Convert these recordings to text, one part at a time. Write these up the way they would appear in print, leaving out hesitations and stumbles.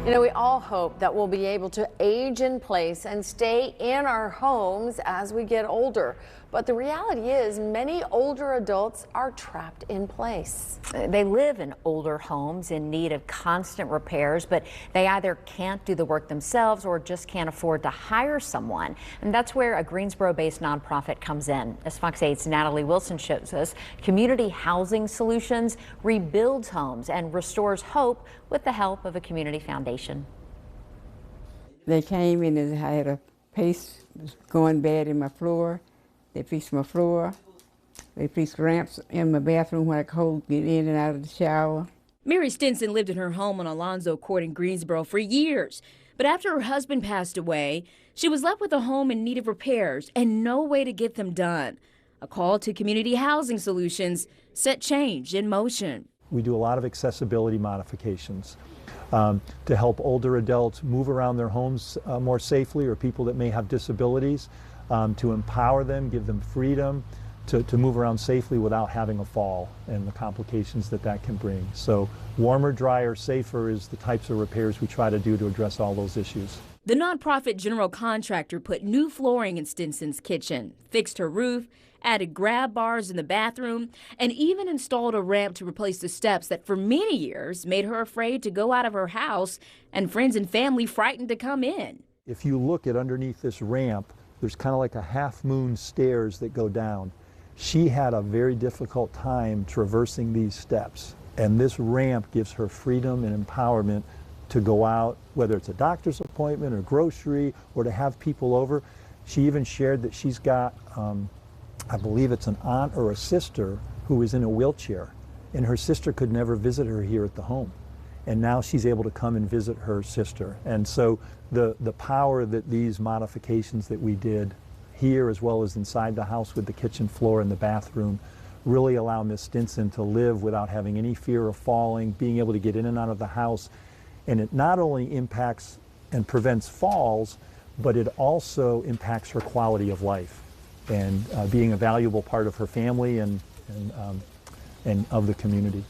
You know, we all hope that we'll be able to age in place and stay in our homes as we get older. But the reality is many older adults are trapped in place. They live in older homes in need of constant repairs, but they either can't do the work themselves or just can't afford to hire someone. And that's where a Greensboro-based nonprofit comes in. As Fox 8's Natalie Wilson shows us, Community Housing Solutions rebuilds homes and restores hope with the help of a community foundation. They came in and I had a paste going bad in my floor. They fixed my floor. They fixed ramps in my bathroom where I could get in and out of the shower. Mary Stinson lived in her home on Alonzo Court in Greensboro for years. But after her husband passed away, she was left with a home in need of repairs and no way to get them done. A call to Community Housing Solutions set change in motion. We do a lot of accessibility modifications to help older adults move around their homes more safely, or people that may have disabilities, to empower them, give them freedom to move around safely without having a fall and the complications that can bring. So warmer, drier, safer is the types of repairs we try to do to address all those issues. The nonprofit general contractor put new flooring in Stinson's kitchen, fixed her roof, added grab bars in the bathroom, and even installed a ramp to replace the steps that for many years made her afraid to go out of her house and friends and family frightened to come in. If you look at underneath this ramp, there's kind of like a half-moon stairs that go down. She had a very difficult time traversing these steps, and this ramp gives her freedom and empowerment to go out, whether it's a doctor's appointment or grocery or to have people over. She even shared that she's got, I believe it's an aunt or a sister who is in a wheelchair, and her sister could never visit her here at the home. And now she's able to come and visit her sister. And so the power that these modifications that we did here as well as inside the house with the kitchen floor and the bathroom really allow Miss Stinson to live without having any fear of falling, being able to get in and out of the house. And it not only impacts and prevents falls, but it also impacts her quality of life and being a valuable part of her family and of the community.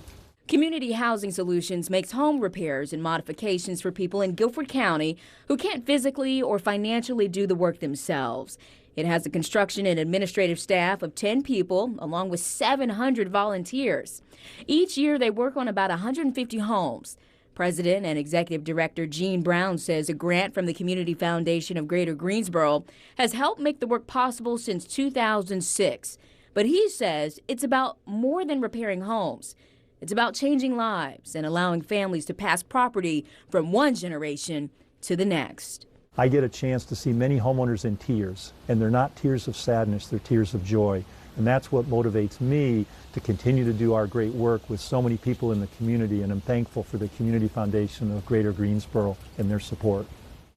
Community Housing Solutions makes home repairs and modifications for people in Guilford County who can't physically or financially do the work themselves. It has a construction and administrative staff of 10 people, along with 700 volunteers. Each year, they work on about 150 homes. President and Executive Director Gene Brown says a grant from the Community Foundation of Greater Greensboro has helped make the work possible since 2006. But he says it's about more than repairing homes. It's about changing lives and allowing families to pass property from one generation to the next. I get a chance to see many homeowners in tears, and they're not tears of sadness, they're tears of joy. And that's what motivates me to continue to do our great work with so many people in the community, and I'm thankful for the Community Foundation of Greater Greensboro and their support.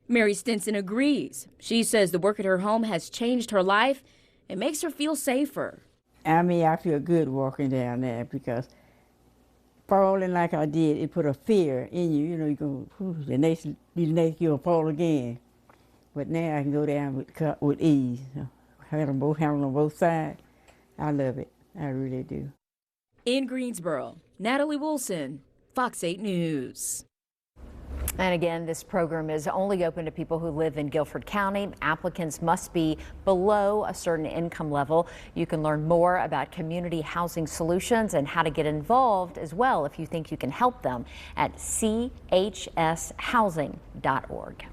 Mary Stinson agrees. She says the work at her home has changed her life and makes her feel safer. I feel good walking down there because falling like I did, it put a fear in you. You know, you go, the next you'll fall again. But now I can go down with ease. Handle on both sides. I love it. I really do. In Greensboro, Natalie Wilson, Fox 8 News. And again, this program is only open to people who live in Guilford County. Applicants must be below a certain income level. You can learn more about Community Housing Solutions and how to get involved as well if you think you can help them at chshousing.org.